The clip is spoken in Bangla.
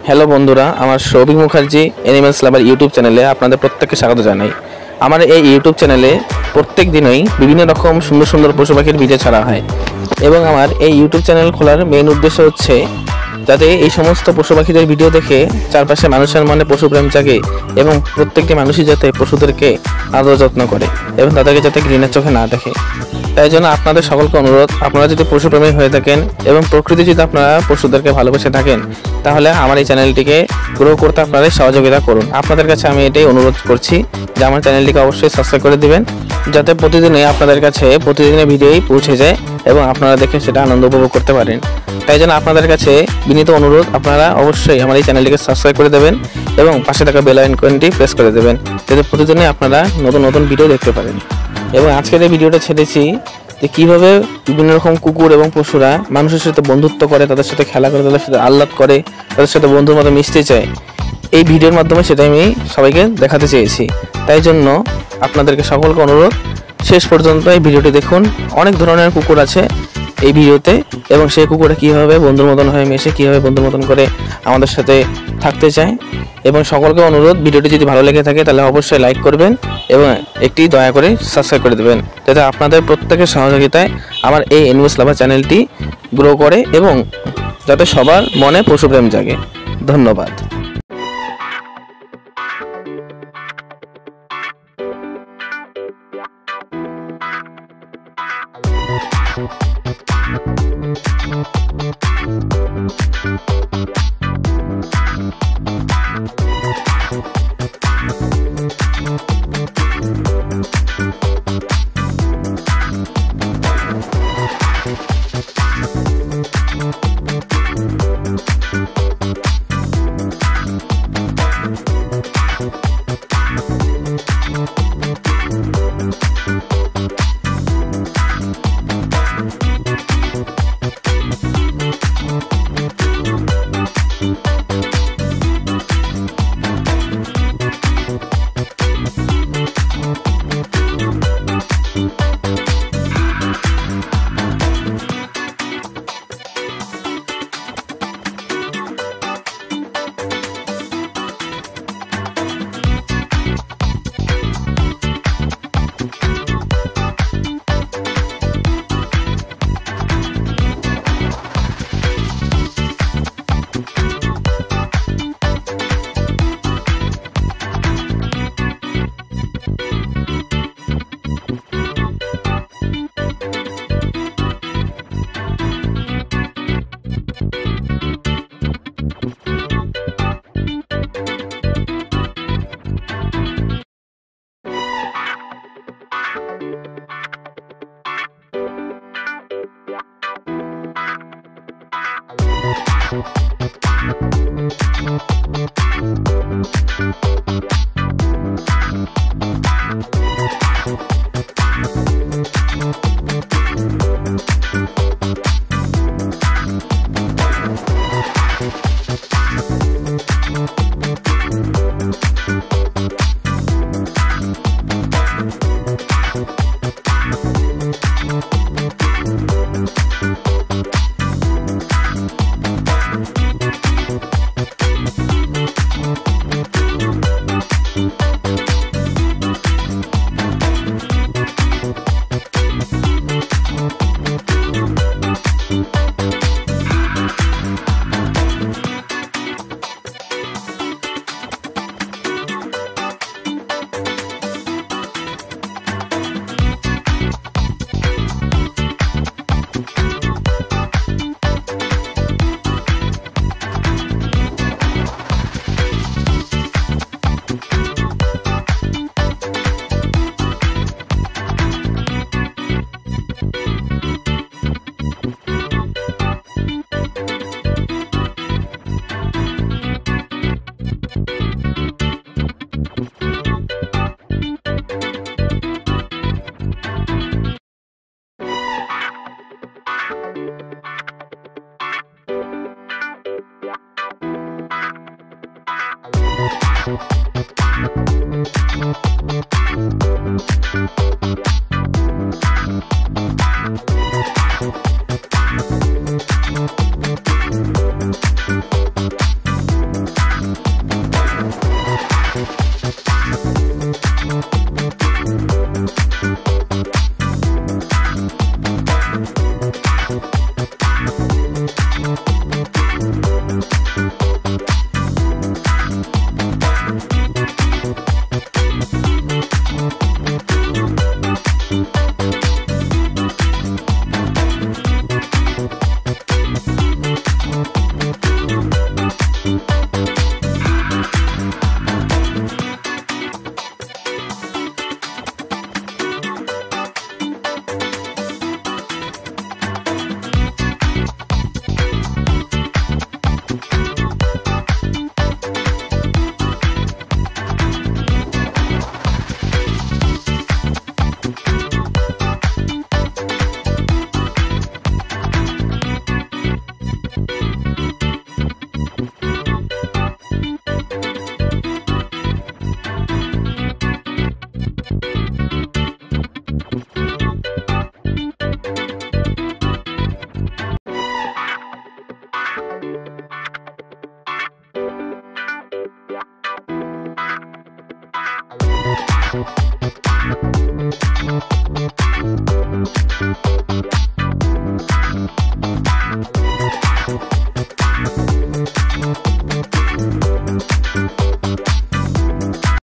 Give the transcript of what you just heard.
হ্যালো বন্ধুরা, আমার সৌভিক মুখার্জি অ্যানিমেলস লাভার ইউটিউব চ্যানেলে আপনাদের প্রত্যেককে স্বাগত জানাই। আমার এই ইউটিউব চ্যানেলে প্রত্যেক দিনই বিভিন্ন রকম সুন্দর সুন্দর পশু পাখির ভিডিও ছাড়া হয় এবং আমার এই ইউটিউব চ্যানেল খোলার মেইন উদ্দেশ্য হচ্ছে যাতে এই সমস্ত পশু পাখিদের ভিডিও দেখে চারপাশে মানুষের মনে পশুপ্রেম জাগে এবং প্রত্যেকটি মানুষই যাতে পশুদেরকে আদর যত্ন করে এবং তাদেরকে যাতে ঘৃণার চোখে না দেখে। তাই জন্য আপনাদের সকলকে অনুরোধ, আপনারা যদি পশুপ্রেমী হয়ে থাকেন এবং প্রকৃতি যদি আপনারা পশুদেরকে ভালোবেসে থাকেন তাহলে আমার এই চ্যানেলটিকে গ্রো করতে আপনারা সহযোগিতা করুন। আপনাদের কাছে আমি এটাই অনুরোধ করছি যে আমার চ্যানেলটিকে অবশ্যই সাবস্ক্রাইব করে দিবেন যাতে প্রতিদিনই আপনাদের কাছে প্রতিদিনের ভিডিওই পৌঁছে যায় এবং আপনারা দেখে সেটা আনন্দ উপভোগ করতে পারেন। তাই জন্য আপনাদের কাছে বিনীত অনুরোধ, আপনারা অবশ্যই আমার এই চ্যানেলটিকে সাবস্ক্রাইব করে দেবেন এবং পাশে থাকা বেল আইকনটি প্রেস করে দেবেন যাতে প্রতিদিনই আপনারা নতুন নতুন ভিডিও দেখতে পারেন। এবং আজকের এই ভিডিওটা ছেড়েছি যে কীভাবে বিভিন্ন রকম কুকুর এবং পশুরা মানুষের সাথে বন্ধুত্ব করে, তাদের সাথে খেলা করে, তাদের সাথে আহ্লাদ করে, তাদের সাথে বন্ধুর মতো মিশতে চায়। এই ভিডিওর মাধ্যমে সেটাই আমি সবাইকে দেখাতে চেয়েছি। তাই জন্য আপনাদেরকে সকলকে অনুরোধ, শেষ পর্যন্ত এই ভিডিওটি দেখুন। অনেক ধরনের কুকুর আছে এই ভিডিওতে এবং সেই কুকুরটা কীভাবে বন্ধুর মতন হয়ে মেশে, কীভাবে বন্ধুর মতন করে আমাদের সাথে থাকতে চায়। এবং সকলকে অনুরোধ, ভিডিওটি যদি ভালো লেগে থাকে তাহলে অবশ্যই লাইক করবেন এবং একটি দয়া করে সাবস্ক্রাইব করে দেবেন যাতে আপনাদের প্রত্যেকের সহযোগিতায় আমার এই অ্যানিমেলস লাভার চ্যানেলটি গ্রো করে এবং যাতে সবার মনে পশুপ্রেম জাগে। ধন্যবাদ।